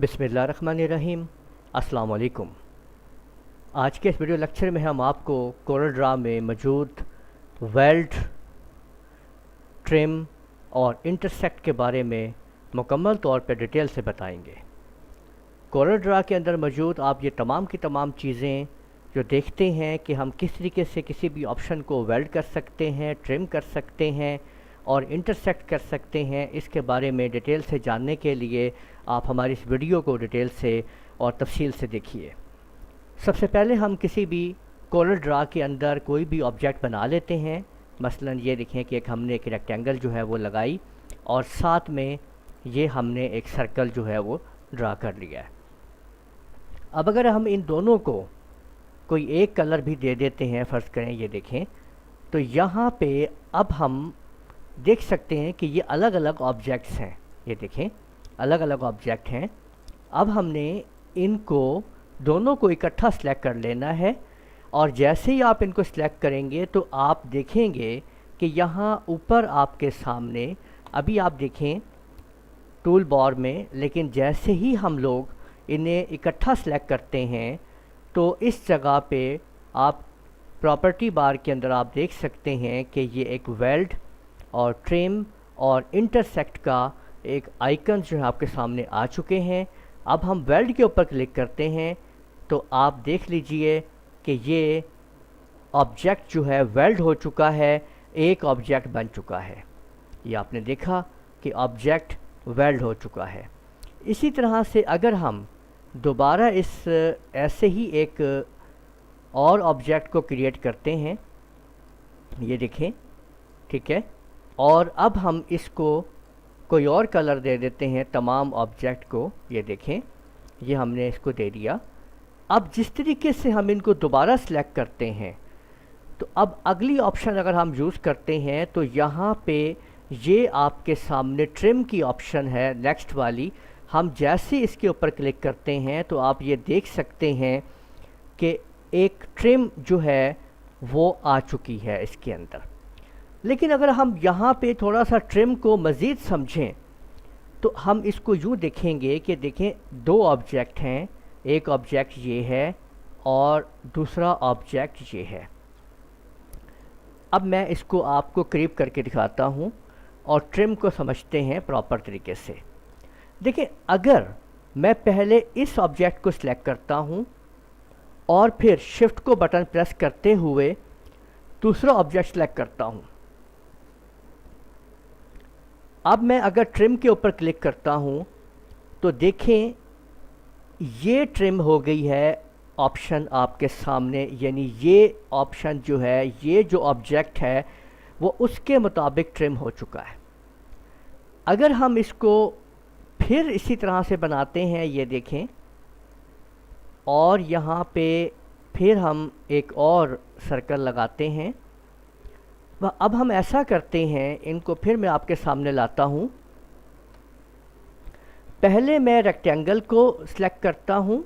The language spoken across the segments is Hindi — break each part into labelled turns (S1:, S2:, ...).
S1: बिस्मिल्लाहिर्रहमानिर्रहीम। अस्सलाम वालेकुम। आज के इस वीडियो लेक्चर में हम आपको कोरल ड्रा में मौजूद वेल्ड, ट्रिम और इंटरसेक्ट के बारे में मुकम्मल तौर पर डिटेल से बताएंगे। कोरल ड्रा के अंदर मौजूद आप ये तमाम की तमाम चीज़ें जो देखते हैं कि हम किस तरीके से किसी भी ऑप्शन को वेल्ड कर सकते हैं, ट्रिम कर सकते हैं और इंटरसेक्ट कर सकते हैं, इसके बारे में डिटेल से जानने के लिए आप हमारी इस वीडियो को डिटेल से और तफसील से देखिए। सबसे पहले हम किसी भी कोरल ड्रा के अंदर कोई भी ऑब्जेक्ट बना लेते हैं। मसलन ये देखें कि हमने एक रेक्टेंगल जो है वो लगाई और साथ में ये हमने एक सर्कल जो है वो ड्रा कर लिया है। अब अगर हम इन दोनों को कोई एक कलर भी दे देते हैं, फ़र्ज़ करें ये देखें, तो यहाँ पे अब हम देख सकते हैं कि ये अलग अलग ऑब्जेक्ट्स हैं। ये देखें अलग अलग ऑब्जेक्ट हैं। अब हमने इनको दोनों को इकट्ठा सेलेक्ट कर लेना है और जैसे ही आप इनको सेलेक्ट करेंगे तो आप देखेंगे कि यहाँ ऊपर आपके सामने अभी आप देखें टूल बार में, लेकिन जैसे ही हम लोग इन्हें इकट्ठा सेलेक्ट करते हैं तो इस जगह पे आप प्रॉपर्टी बार के अंदर आप देख सकते हैं कि ये एक वेल्ड और ट्रिम और इंटरसेक्ट का एक आइकन जो है आपके सामने आ चुके हैं। अब हम वेल्ड के ऊपर क्लिक करते हैं तो आप देख लीजिए कि ये ऑब्जेक्ट जो है वेल्ड हो चुका है, एक ऑब्जेक्ट बन चुका है। ये आपने देखा कि ऑब्जेक्ट वेल्ड हो चुका है। इसी तरह से अगर हम दोबारा इस ऐसे ही एक और ऑब्जेक्ट को क्रिएट करते हैं, ये देखें, ठीक है, और अब हम इसको कोई और कलर दे देते हैं तमाम ऑब्जेक्ट को। ये देखें ये हमने इसको दे दिया। अब जिस तरीके से हम इनको दोबारा सेलेक्ट करते हैं तो अब अगली ऑप्शन अगर हम यूज़ करते हैं तो यहाँ पे ये आपके सामने ट्रिम की ऑप्शन है नेक्स्ट वाली। हम जैसे इसके ऊपर क्लिक करते हैं तो आप ये देख सकते हैं कि एक ट्रिम जो है वो आ चुकी है इसके अंदर। लेकिन अगर हम यहाँ पे थोड़ा सा ट्रिम को मज़ीद समझें तो हम इसको यूँ देखेंगे कि देखें दो ऑब्जेक्ट हैं, एक ऑब्जेक्ट ये है और दूसरा ऑब्जेक्ट ये है। अब मैं इसको आपको करीब करके दिखाता हूँ और ट्रिम को समझते हैं प्रॉपर तरीके से। देखिए अगर मैं पहले इस ऑब्जेक्ट को सिलेक्ट करता हूँ और फिर शिफ्ट को बटन प्रेस करते हुए दूसरा ऑब्जेक्ट सेलेक्ट करता हूँ, अब मैं अगर ट्रिम के ऊपर क्लिक करता हूँ तो देखें ये ट्रिम हो गई है ऑप्शन आपके सामने, यानी ये ऑप्शन जो है, ये जो ऑब्जेक्ट है वो उसके मुताबिक ट्रिम हो चुका है। अगर हम इसको फिर इसी तरह से बनाते हैं, ये देखें, और यहाँ पे फिर हम एक और सर्कल लगाते हैं। अब हम ऐसा करते हैं, इनको फिर मैं आपके सामने लाता हूँ। पहले मैं रेक्टेंगल को सिलेक्ट करता हूँ,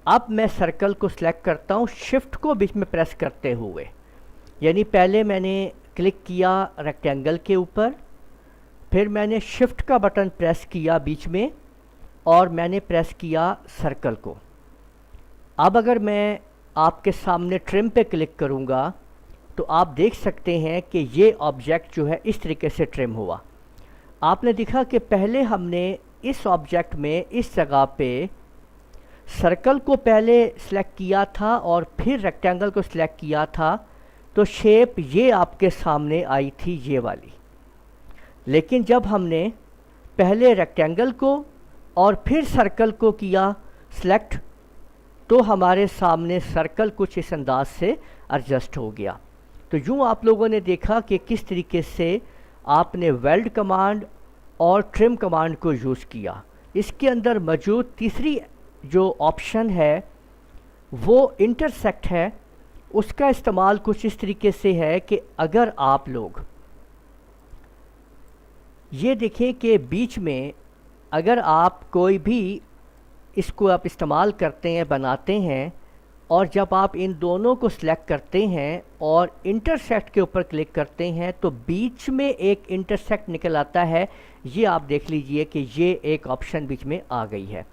S1: अब मैं सर्कल को सिलेक्ट करता हूँ शिफ्ट को बीच में प्रेस करते हुए। यानी पहले मैंने क्लिक किया रेक्टेंगल के ऊपर, फिर मैंने शिफ्ट का बटन प्रेस किया बीच में और मैंने प्रेस किया सर्कल को। अब अगर मैं आपके सामने ट्रिम पे क्लिक करूँगा तो आप देख सकते हैं कि ये ऑब्जेक्ट जो है इस तरीके से ट्रिम हुआ। आपने देखा कि पहले हमने इस ऑब्जेक्ट में इस जगह पे सर्कल को पहले सिलेक्ट किया था और फिर रेक्टेंगल को सिलेक्ट किया था, तो शेप ये आपके सामने आई थी ये वाली। लेकिन जब हमने पहले रेक्टेंगल को और फिर सर्कल को किया सिलेक्ट तो हमारे सामने सर्कल कुछ इस अंदाज से एडजस्ट हो गया। तो यूँ आप लोगों ने देखा कि किस तरीके से आपने वेल्ड कमांड और ट्रिम कमांड को यूज़ किया। इसके अंदर मौजूद तीसरी जो ऑप्शन है वो इंटरसेक्ट है। उसका इस्तेमाल कुछ इस तरीके से है कि अगर आप लोग ये देखें कि बीच में अगर आप कोई भी इसको आप इस्तेमाल करते हैं, बनाते हैं, और जब आप इन दोनों को सिलेक्ट करते हैं और इंटरसेक्ट के ऊपर क्लिक करते हैं तो बीच में एक इंटरसेक्ट निकल आता है। ये आप देख लीजिए कि ये एक ऑप्शन बीच में आ गई है।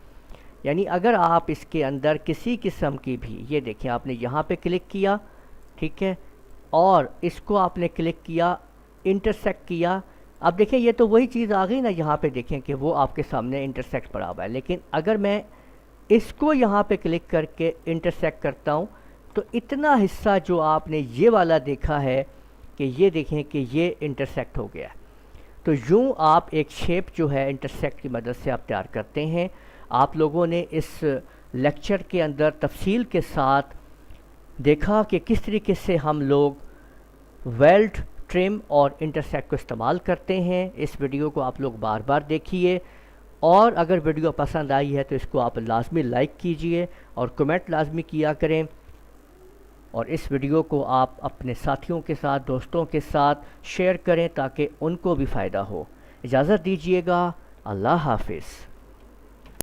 S1: यानी अगर आप इसके अंदर किसी किस्म की भी, ये देखें आपने यहाँ पे क्लिक किया, ठीक है, और इसको आपने क्लिक किया, इंटरसेक्ट किया, अब देखें ये तो वही चीज़ आ गई ना, यहाँ पे देखें कि वो आपके सामने इंटरसेक्ट पड़ा हुआ है। लेकिन अगर मैं इसको यहाँ पे क्लिक करके इंटरसेक्ट करता हूँ तो इतना हिस्सा जो आपने ये वाला देखा है कि ये देखें कि ये इंटरसेक्ट हो गया। तो यूँ आप एक शेप जो है इंटरसेक्ट की मदद से आप तैयार करते हैं। आप लोगों ने इस लेक्चर के अंदर तफसील के साथ देखा कि किस तरीके से हम लोग वेल्ड, ट्रिम और इंटरसेक्ट को इस्तेमाल करते हैं। इस वीडियो को आप लोग बार बार देखिए और अगर वीडियो पसंद आई है तो इसको आप लाजमी लाइक कीजिए और कमेंट लाजमी किया करें। और इस वीडियो को आप अपने साथियों के साथ, दोस्तों के साथ शेयर करें ताकि उनको भी फ़ायदा हो। इजाज़त दीजिएगा। अल्लाह हाफिज़।